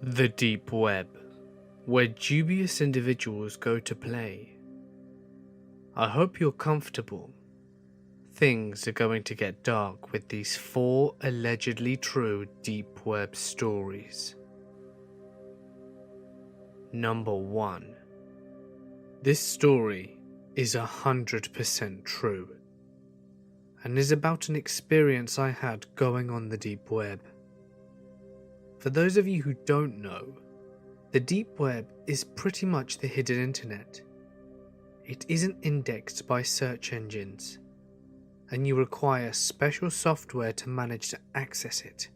The deep web, where dubious individuals go to play. I hope you're comfortable. Things are going to get dark with these 4 allegedly true deep web stories. Number 1. This story is 100% true, and is about an experience I had going on the deep web. For those of you who don't know, the deep web is pretty much the hidden internet. It isn't indexed by search engines, and you require special software to manage to access it.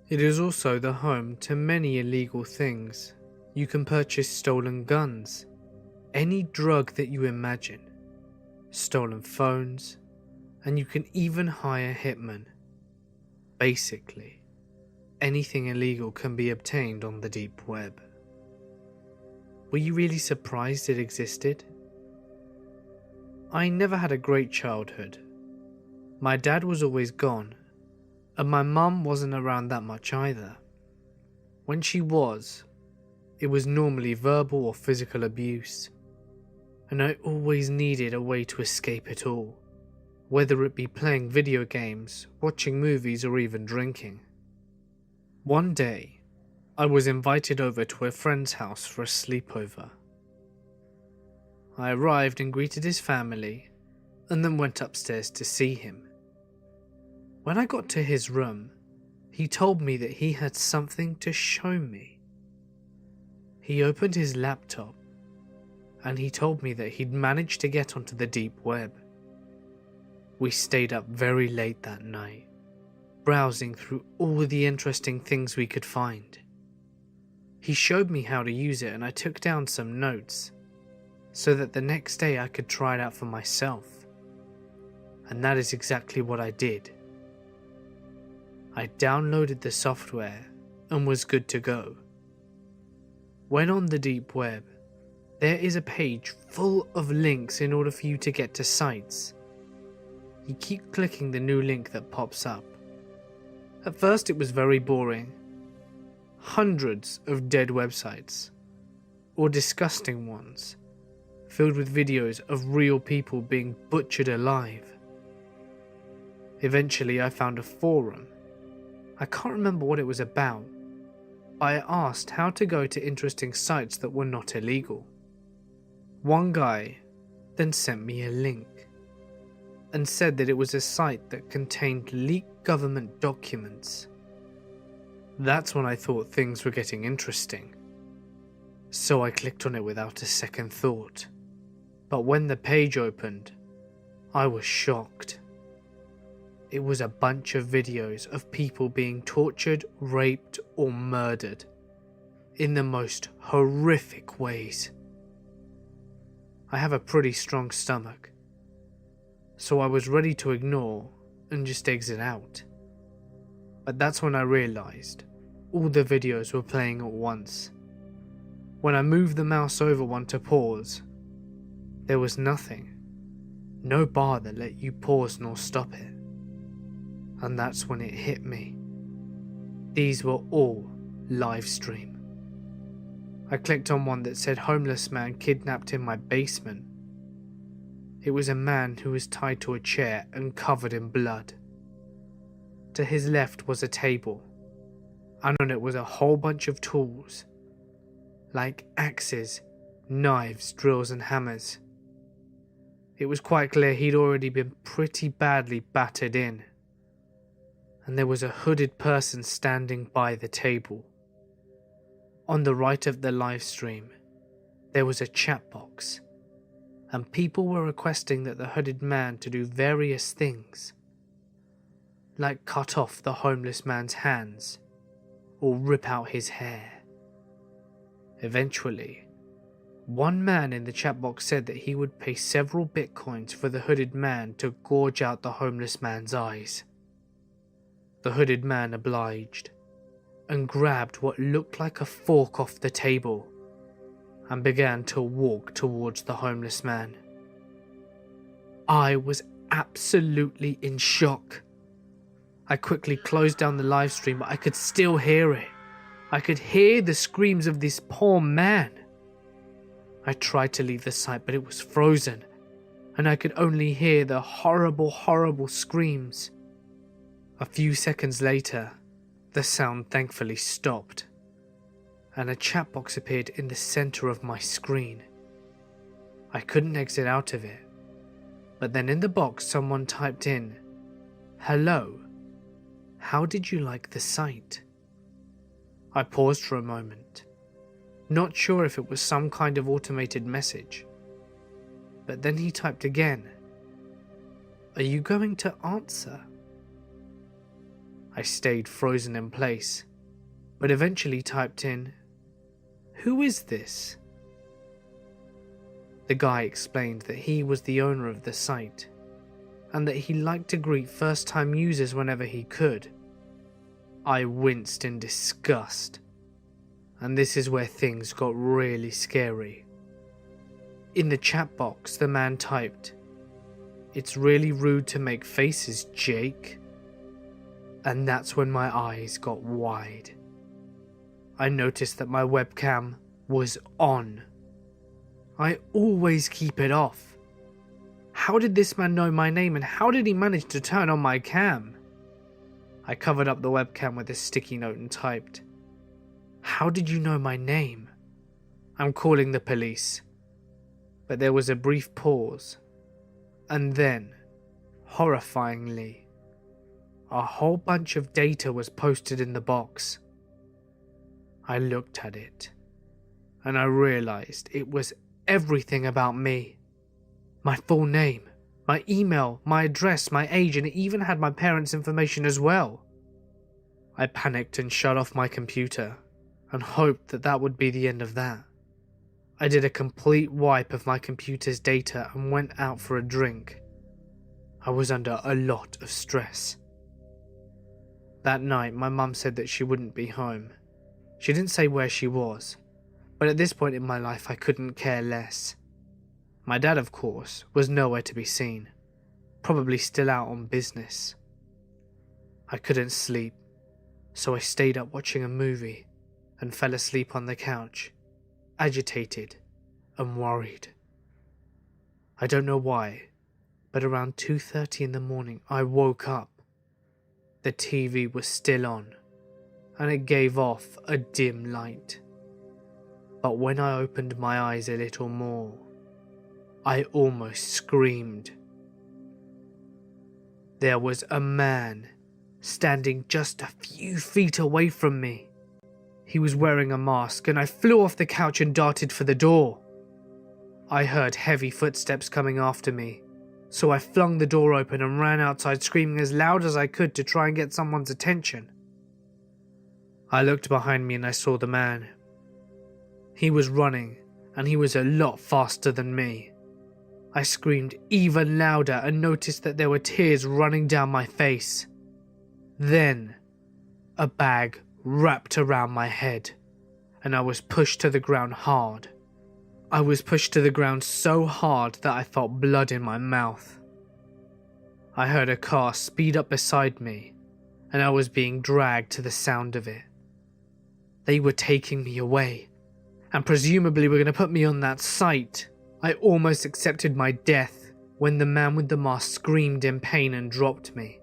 It is also the home to many illegal things. You can purchase stolen guns, any drug that you imagine, stolen phones, and you can even hire hitmen. Basically, anything illegal can be obtained on the deep web. Were you really surprised it existed? I never had a great childhood. My dad was always gone, and my mum wasn't around that much either. When she was, it was normally verbal or physical abuse, and I always needed a way to escape it all, whether it be playing video games, watching movies, or even drinking. One day, I was invited over to a friend's house for a sleepover. I arrived and greeted his family, and then went upstairs to see him. When I got to his room, he told me that he had something to show me. He opened his laptop, and he told me that he'd managed to get onto the deep web. We stayed up very late that night, browsing through all the interesting things we could find. He showed me how to use it, and I took down some notes so that the next day I could try it out for myself. And that is exactly what I did. I downloaded the software and was good to go. When on the deep web, there is a page full of links in order for you to get to sites. You keep clicking the new link that pops up. At first it was very boring. Hundreds of dead websites, or disgusting ones, filled with videos of real people being butchered alive. Eventually I found a forum. I can't remember what it was about, but I asked how to go to interesting sites that were not illegal. One guy then sent me a link and said that it was a site that contained leaked government documents. That's when I thought things were getting interesting. So I clicked on it without a second thought. But when the page opened, I was shocked. It was a bunch of videos of people being tortured, raped, or murdered in the most horrific ways. I have a pretty strong stomach, so I was ready to ignore and just exit out. But that's when I realized all the videos were playing at once. When I moved the mouse over one to pause, there was nothing. No bar that let you pause nor stop it. And that's when it hit me. These were all live stream. I clicked on one that said homeless man kidnapped in my basement. It was a man who was tied to a chair and covered in blood. To his left was a table, and on it was a whole bunch of tools, like axes, knives, drills and hammers. It was quite clear he'd already been pretty badly battered in. And there was a hooded person standing by the table. On the right of the live stream, there was a chat box, and people were requesting that the hooded man to do various things, like cut off the homeless man's hands or rip out his hair. Eventually, one man in the chat box said that he would pay several bitcoins for the hooded man to gorge out the homeless man's eyes. The hooded man obliged, and grabbed what looked like a fork off the table, and began to walk towards the homeless man. I was absolutely in shock. I quickly closed down the live stream, but I could still hear it. I could hear the screams of this poor man. I tried to leave the site, but it was frozen, and I could only hear the horrible, horrible screams. A few seconds later, the sound thankfully stopped, and a chat box appeared in the center of my screen. I couldn't exit out of it, but then in the box someone typed in, "Hello, how did you like the site?" I paused for a moment, not sure if it was some kind of automated message. But then he typed again, "Are you going to answer?" I stayed frozen in place, but eventually typed in, "Who is this?" The guy explained that he was the owner of the site, and that he liked to greet first-time users whenever he could. I winced in disgust, and this is where things got really scary. In the chat box, the man typed, "It's really rude to make faces, Jake." And that's when my eyes got wide. I noticed that my webcam was on. I always keep it off. How did this man know my name, and how did he manage to turn on my cam? I covered up the webcam with a sticky note and typed, "How did you know my name? I'm calling the police." But there was a brief pause, and then, horrifyingly, a whole bunch of data was posted in the box. I looked at it, and I realized it was everything about me. My full name, my email, my address, my age, and it even had my parents' information as well. I panicked and shut off my computer, and hoped that that would be the end of that. I did a complete wipe of my computer's data and went out for a drink. I was under a lot of stress. That night, my mum said that she wouldn't be home. She didn't say where she was, but at this point in my life I couldn't care less. My dad, of course, was nowhere to be seen, probably still out on business. I couldn't sleep, so I stayed up watching a movie and fell asleep on the couch, agitated and worried. I don't know why, but around 2:30 in the morning I woke up. The TV was still on, and it gave off a dim light. But when I opened my eyes a little more, I almost screamed. There was a man standing just a few feet away from me. He was wearing a mask, and I flew off the couch and darted for the door. I heard heavy footsteps coming after me, so I flung the door open and ran outside screaming as loud as I could to try and get someone's attention. I looked behind me and I saw the man. He was running, and he was a lot faster than me. I screamed even louder and noticed that there were tears running down my face. Then, a bag wrapped around my head, and I was pushed to the ground hard. I was pushed to the ground so hard that I felt blood in my mouth. I heard a car speed up beside me, and I was being dragged to the sound of it. They were taking me away, and presumably were going to put me on that site. I almost accepted my death when the man with the mask screamed in pain and dropped me.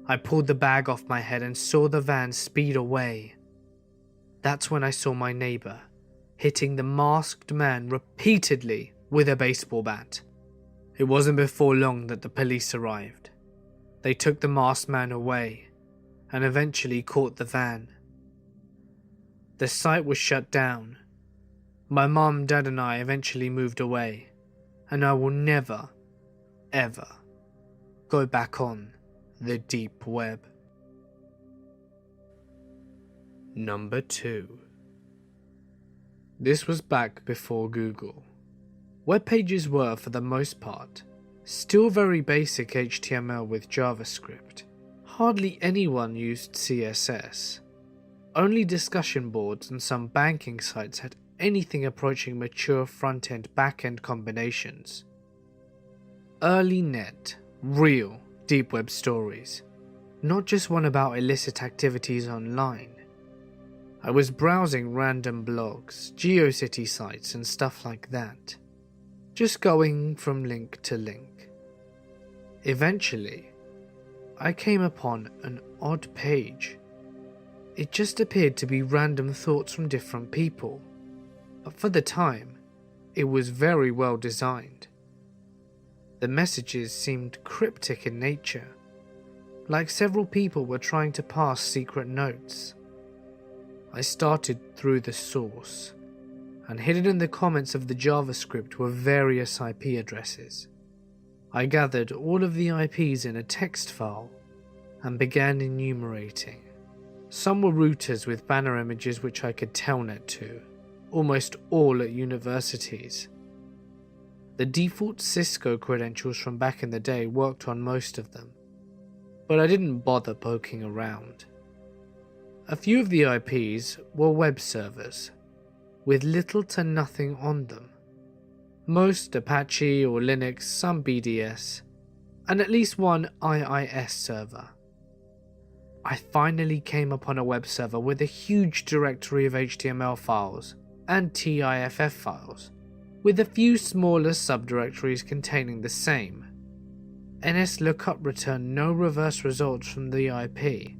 I pulled the bag off my head and saw the van speed away. That's when I saw my neighbor hitting the masked man repeatedly with a baseball bat. It wasn't before long that the police arrived. They took the masked man away and eventually caught the van. The site was shut down. My mum, dad and I eventually moved away, and I will never, ever go back on the deep web. Number 2. This was back before Google. Web pages were, for the most part, still very basic HTML with JavaScript. Hardly anyone used CSS. Only discussion boards and some banking sites had anything approaching mature front-end back-end combinations. Early net, real, deep web stories, not just one about illicit activities online. I was browsing random blogs, GeoCity sites and stuff like that, just going from link to link. Eventually, I came upon an odd page. It just appeared to be random thoughts from different people, but for the time, it was very well designed. The messages seemed cryptic in nature, like several people were trying to pass secret notes. I started through the source, and hidden in the comments of the JavaScript were various IP addresses. I gathered all of the IPs in a text file and began enumerating. Some were routers with banner images which I could telnet to, almost all at universities. The default Cisco credentials from back in the day worked on most of them, but I didn't bother poking around. A few of the IPs were web servers, with little to nothing on them. Most Apache or Linux, some BDS, and at least one IIS server. I finally came upon a web server with a huge directory of HTML files and TIFF files, with a few smaller subdirectories containing the same. NSLOOKUP returned no reverse results from the IP,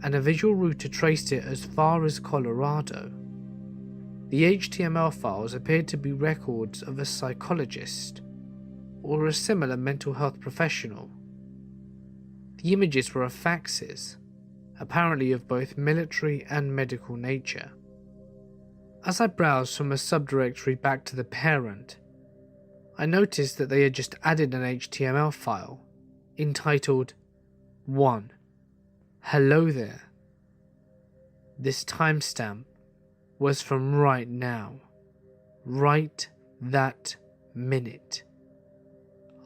and a visual router traced it as far as Colorado. The HTML files appeared to be records of a psychologist or a similar mental health professional. The images were of faxes, apparently of both military and medical nature. As I browsed from a subdirectory back to the parent, I noticed that they had just added an HTML file entitled 1. Hello there. This timestamp was from right now, right that minute.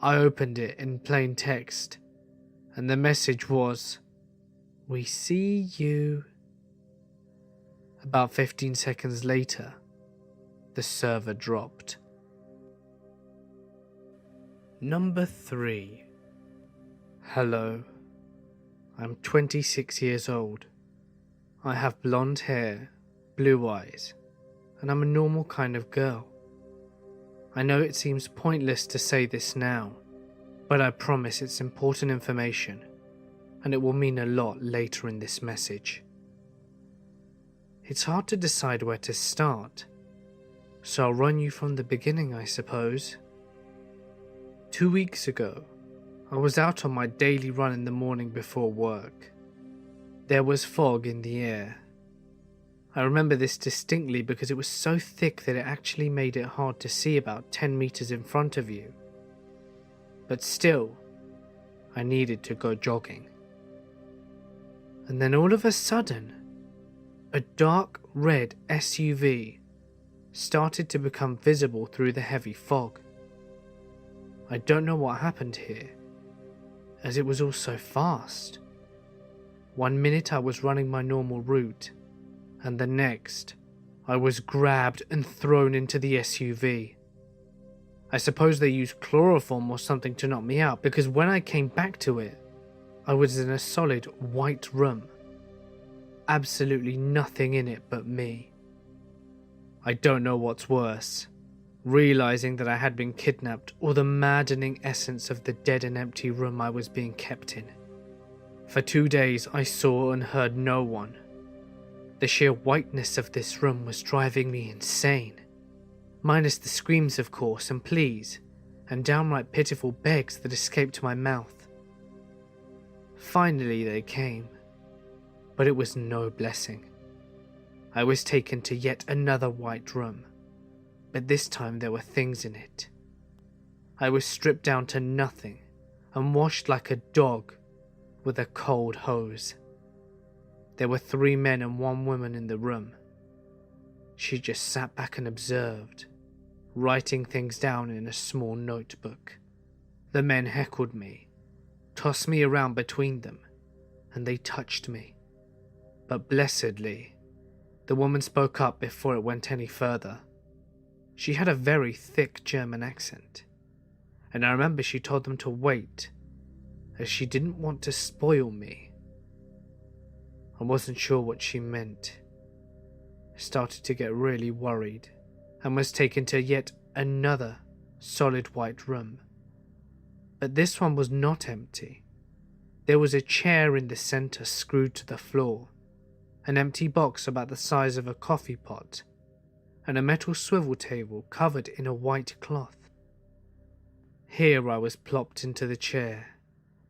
I opened it in plain text, and the message was, "We see you." About 15 seconds later, the server dropped. Number 3. Hello. I'm 26 years old. I have blonde hair, blue eyes, and I'm a normal kind of girl. I know it seems pointless to say this now, but I promise it's important information, and it will mean a lot later in this message. It's hard to decide where to start, so I'll run you from the beginning, I suppose. 2 weeks ago, I was out on my daily run in the morning before work. There was fog in the air. I remember this distinctly because it was so thick that it actually made it hard to see about 10 meters in front of you. But still, I needed to go jogging. And then all of a sudden, a dark red SUV started to become visible through the heavy fog. I don't know what happened here, as it was all so fast. 1 minute I was running my normal route, and the next, I was grabbed and thrown into the SUV. I suppose they used chloroform or something to knock me out, because when I came back to it, I was in a solid white room. Absolutely nothing in it but me. I don't know what's worse, realizing that I had been kidnapped, or the maddening essence of the dead and empty room I was being kept in. For 2 days I saw and heard no one. The sheer whiteness of this room was driving me insane. Minus the screams, of course, and pleas, and downright pitiful begs that escaped my mouth. Finally they came, but it was no blessing. I was taken to yet another white room, but this time there were things in it. I was stripped down to nothing and washed like a dog with a cold hose. There were 3 men and 1 woman in the room. She just sat back and observed, writing things down in a small notebook. The men heckled me, tossed me around between them, and they touched me. But blessedly, the woman spoke up before it went any further. She had a very thick German accent, and I remember she told them to wait, as she didn't want to spoil me. I wasn't sure what she meant, started to get really worried and was taken to yet another solid white room. But this one was not empty. There was a chair in the center screwed to the floor, an empty box about the size of a coffee pot, and a metal swivel table covered in a white cloth. Here I was plopped into the chair,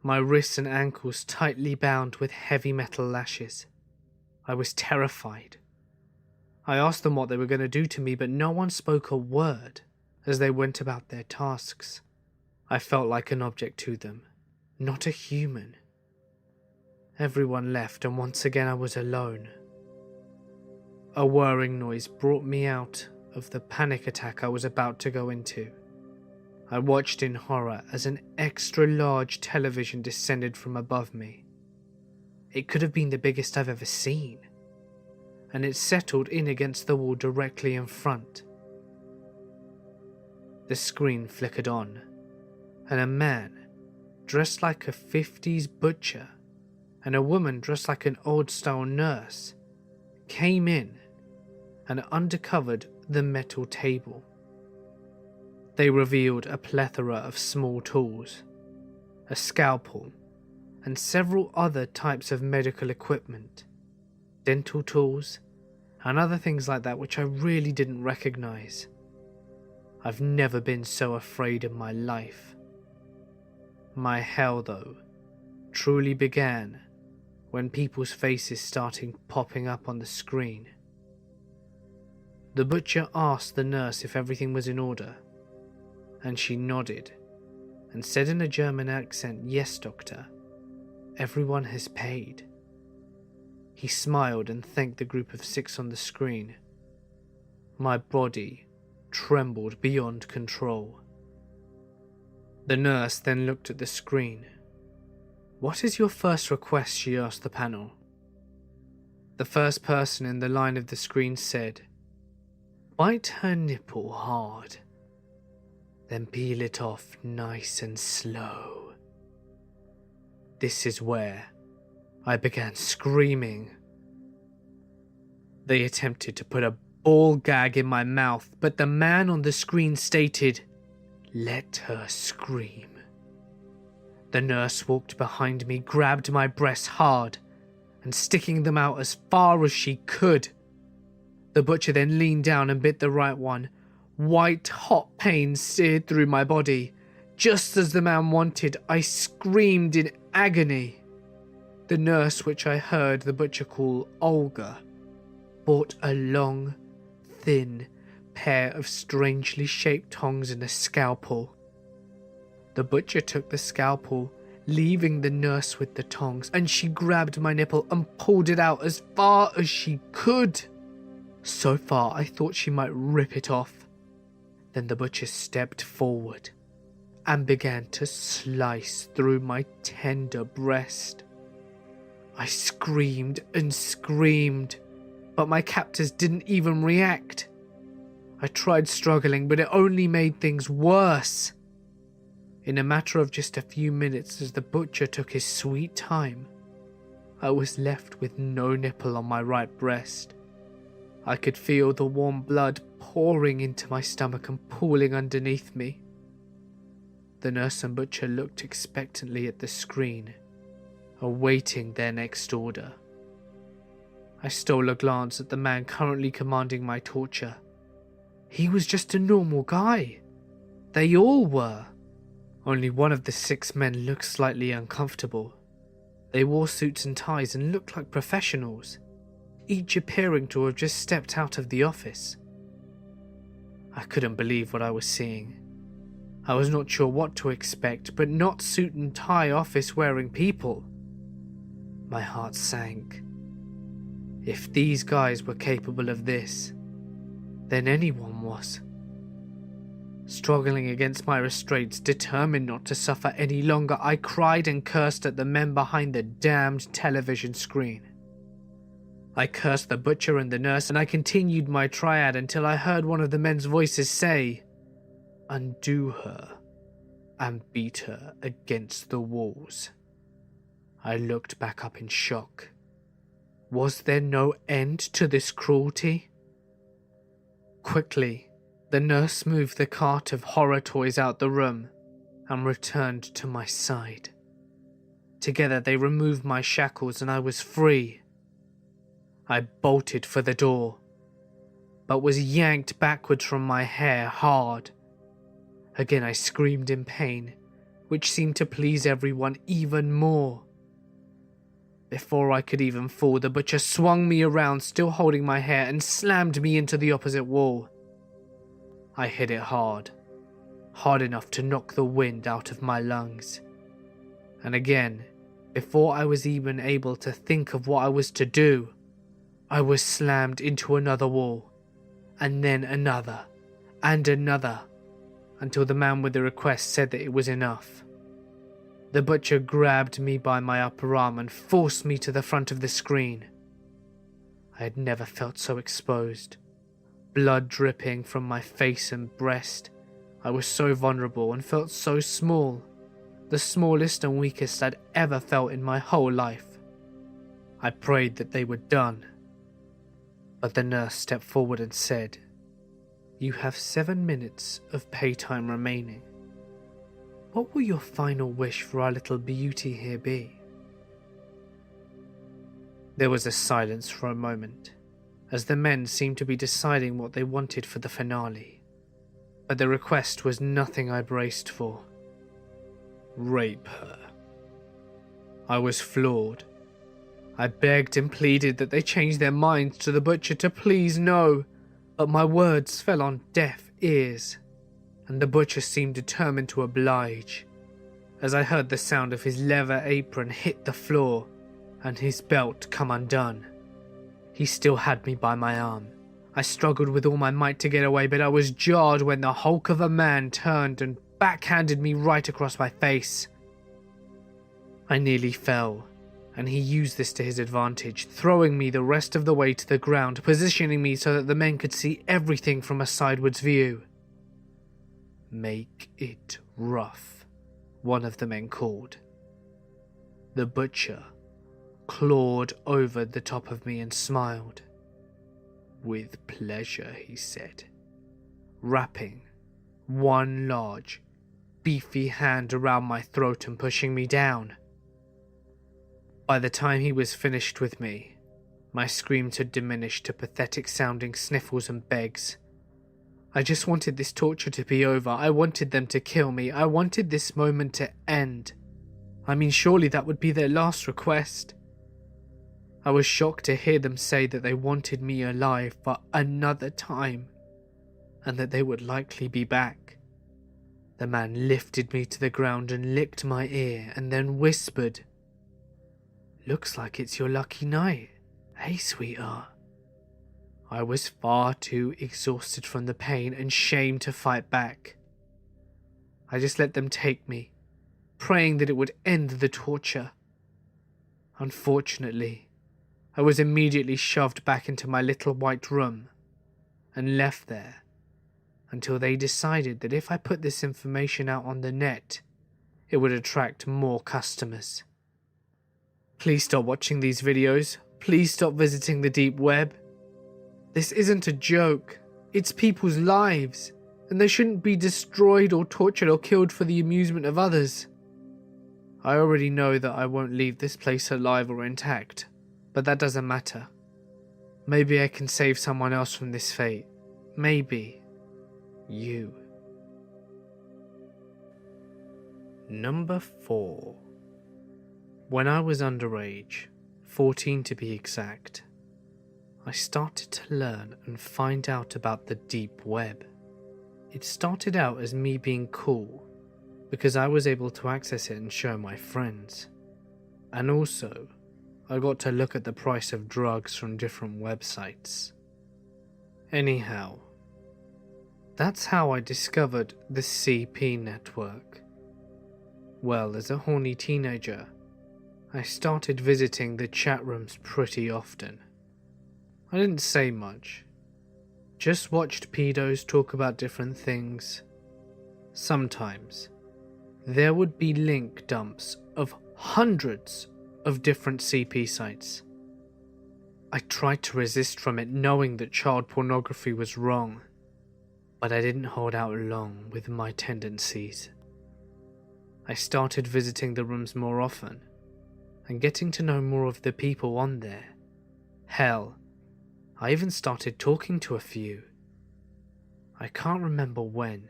my wrists and ankles tightly bound with heavy metal lashes. I was terrified. I asked them what they were going to do to me, but no one spoke a word as they went about their tasks. I felt like an object to them, not a human. Everyone left, and once again I was alone. A whirring noise brought me out of the panic attack I was about to go into. I watched in horror as an extra-large television descended from above me. It could have been the biggest I've ever seen, and it settled in against the wall directly in front. The screen flickered on, and a man dressed like a 50s butcher and a woman dressed like an old-style nurse came in and uncovered the metal table. They revealed a plethora of small tools, a scalpel, and several other types of medical equipment, dental tools, and other things like that which I really didn't recognize. I've never been so afraid in my life. My hell, though, truly began when people's faces started popping up on the screen. The butcher asked the nurse if everything was in order, and she nodded and said in a German accent, "Yes, doctor, everyone has paid." He smiled and thanked the group of 6 on the screen. My body trembled beyond control. The nurse then looked at the screen. "What is your first request?" she asked the panel. The first person in the line of the screen said, "Bite her nipple hard, then peel it off nice and slow." This is where I began screaming. They attempted to put a ball gag in my mouth, but the man on the screen stated, "Let her scream." The nurse walked behind me, grabbed my breasts hard, and sticking them out as far as she could. The butcher then leaned down and bit the right one. White hot pain seared through my body. Just as the man wanted, I screamed in agony. The nurse, which I heard the butcher call Olga, brought a long, thin pair of strangely shaped tongs and a scalpel. The butcher took the scalpel, leaving the nurse with the tongs, and she grabbed my nipple and pulled it out as far as she could. So far, I thought she might rip it off. Then the butcher stepped forward and began to slice through my tender breast. I screamed and screamed, but my captors didn't even react. I tried struggling, but it only made things worse. In a matter of just a few minutes, as the butcher took his sweet time, I was left with no nipple on my right breast. I could feel the warm blood pouring into my stomach and pooling underneath me. The nurse and butcher looked expectantly at the screen, awaiting their next order. I stole a glance at the man currently commanding my torture. He was just a normal guy. They all were. Only one of the 6 men looked slightly uncomfortable. They wore suits and ties and looked like professionals, each appearing to have just stepped out of the office. I couldn't believe what I was seeing. I was not sure what to expect, but not suit and tie office-wearing people. My heart sank. If these guys were capable of this, then anyone was. Struggling against my restraints, determined not to suffer any longer, I cried and cursed at the men behind the damned television screen. I cursed the butcher and the nurse, and I continued my triad until I heard one of the men's voices say, "Undo her and beat her against the walls." I looked back up in shock. Was there no end to this cruelty? Quickly, the nurse moved the cart of horror toys out the room and returned to my side. Together they removed my shackles and I was free. I bolted for the door, but was yanked backwards from my hair hard. Again I screamed in pain, which seemed to please everyone even more. Before I could even fall, the butcher swung me around, still holding my hair, and slammed me into the opposite wall. I hit it hard enough to knock the wind out of my lungs. And again, before I was even able to think of what I was to do, I was slammed into another wall, and then another, and another, until the man with the request said that it was enough. The butcher grabbed me by my upper arm and forced me to the front of the screen. I had never felt so exposed. Blood dripping from my face and breast. I was so vulnerable and felt so small. The smallest and weakest I'd ever felt in my whole life. I prayed that they were done. But the nurse stepped forward and said, "You have 7 minutes of pay time remaining. What will your final wish for our little beauty here be?" There was a silence for a moment, as the men seemed to be deciding what they wanted for the finale. But the request was nothing I braced for. Rape her. I was floored. I begged and pleaded that they change their minds to the butcher to please no, but my words fell on deaf ears, and the butcher seemed determined to oblige, as I heard the sound of his leather apron hit the floor and his belt come undone. He still had me by my arm. I struggled with all my might to get away, but I was jarred when the hulk of a man turned and backhanded me right across my face. I nearly fell, and he used this to his advantage, throwing me the rest of the way to the ground, positioning me so that the men could see everything from a sideways view. "Make it rough," one of the men called. The butcher clawed over the top of me and smiled. "With pleasure," he said, wrapping one large, beefy hand around my throat and pushing me down. By the time he was finished with me, my screams had diminished to pathetic-sounding sniffles and begs. I just wanted this torture to be over. I wanted them to kill me. I wanted this moment to end. I mean, surely that would be their last request. I was shocked to hear them say that they wanted me alive for another time, and that they would likely be back. The man lifted me to the ground and licked my ear, and then whispered, "Looks like it's your lucky night, hey sweetheart?" I was far too exhausted from the pain and shame to fight back. I just let them take me, praying that it would end the torture. Unfortunately, I was immediately shoved back into my little white room and left there until they decided that if I put this information out on the net, it would attract more customers. Please stop watching these videos. Please stop visiting the deep web. This isn't a joke. It's people's lives, and they shouldn't be destroyed or tortured or killed for the amusement of others. I already know that I won't leave this place alive or intact, but that doesn't matter. Maybe I can save someone else from this fate. Maybe you. Number 4. When I was underage, 14 to be exact, I started to learn and find out about the deep web. It started out as me being cool, because I was able to access it and show my friends. And also, I got to look at the price of drugs from different websites. Anyhow, that's how I discovered the CP network. Well, as a horny teenager, I started visiting the chat rooms pretty often. I didn't say much, just watched pedos talk about different things. Sometimes, there would be link dumps of hundreds of different CP sites. I tried to resist from it, knowing that child pornography was wrong, But I didn't hold out long with my tendencies. I started visiting the rooms more often and getting to know more of the people on there. Hell, I even started talking to a few. I can't remember when,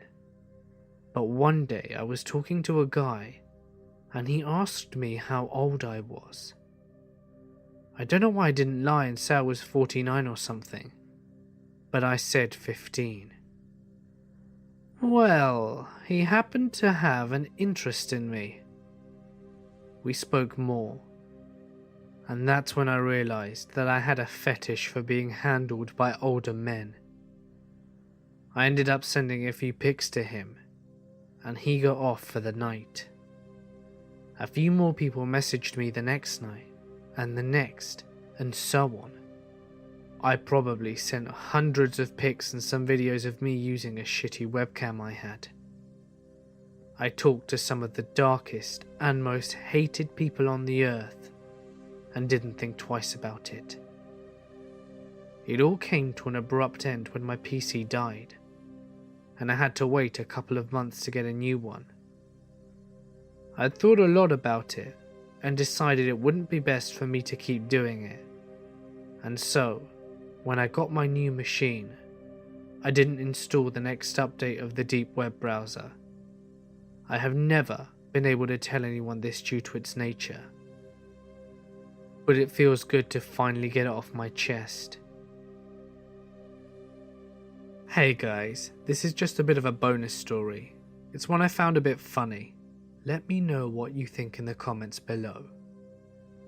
but one day I was talking to a guy and he asked me how old I was. I don't know why I didn't lie and say I was 49 or something, but I said 15. Well, he happened to have an interest in me. We spoke more, and that's when I realized that I had a fetish for being handled by older men. I ended up sending a few pics to him, and he got off for the night. A few more people messaged me the next night, and the next, and so on. I probably sent hundreds of pics and some videos of me using a shitty webcam I had. I talked to some of the darkest and most hated people on the earth, and didn't think twice about it. It all came to an abrupt end when my PC died, and I had to wait a couple of months to get a new one. I'd thought a lot about it, and decided it wouldn't be best for me to keep doing it. And so, when I got my new machine, I didn't install the next update of the deep web browser. I have never been able to tell anyone this due to its nature, but it feels good to finally get it off my chest. Hey guys, this is just a bit of a bonus story. It's one I found a bit funny. Let me know what you think in the comments below.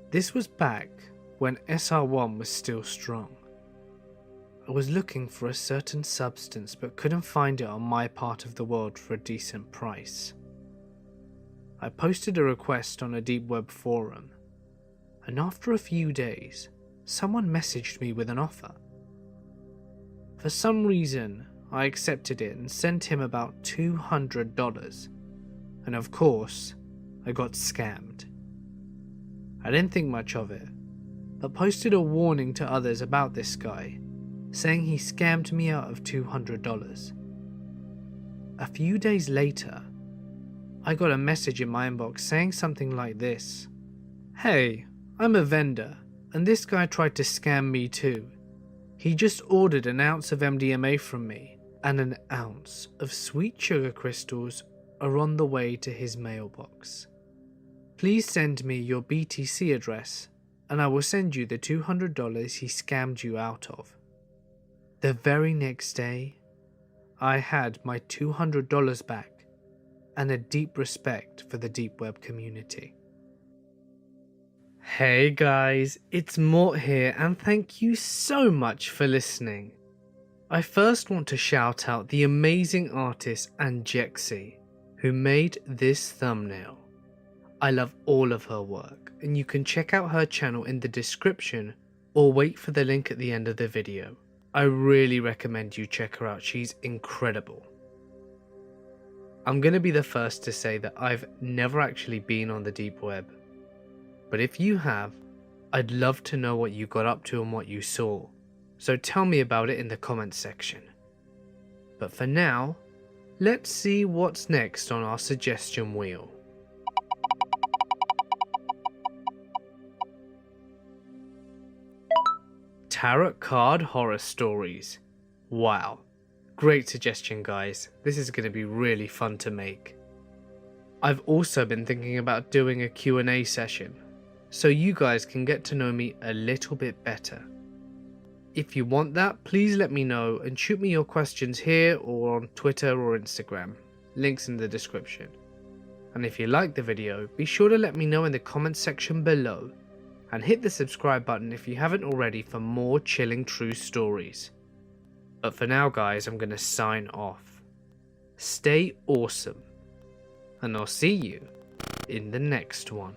This was back when SR1 was still strong. I was looking for a certain substance but couldn't find it on my part of the world for a decent price. I posted a request on a deep web forum, and after a few days, someone messaged me with an offer. For some reason, I accepted it and sent him about $200, and of course, I got scammed. I didn't think much of it, but posted a warning to others about this guy, saying he scammed me out of $200. A few days later, I got a message in my inbox saying something like this: "Hey, I'm a vendor, and this guy tried to scam me too. He just ordered an ounce of MDMA from me, and an ounce of sweet sugar crystals are on the way to his mailbox. Please send me your BTC address, and I will send you the $200 he scammed you out of." The very next day, I had my $200 back, and a deep respect for the deep web community. Hey guys, it's Mort here, and thank you so much for listening. I first want to shout out the amazing artist Anjexi, who made this thumbnail. I love all of her work, and you can check out her channel in the description or wait for the link at the end of the video. I really recommend you check her out, she's incredible. I'm going to be the first to say that I've never actually been on the deep web, but if you have, I'd love to know what you got up to and what you saw, so tell me about it in the comments section. But for now, let's see what's next on our suggestion wheel. Tarot card horror stories. Wow. Great suggestion guys, this is going to be really fun to make. I've also been thinking about doing a Q&A session, so you guys can get to know me a little bit better. If you want that, please let me know and shoot me your questions here or on Twitter or Instagram, links in the description. And if you like the video, be sure to let me know in the comments section below, and hit the subscribe button if you haven't already for more chilling true stories. But for now guys, I'm going to sign off. Stay awesome, and I'll see you in the next one.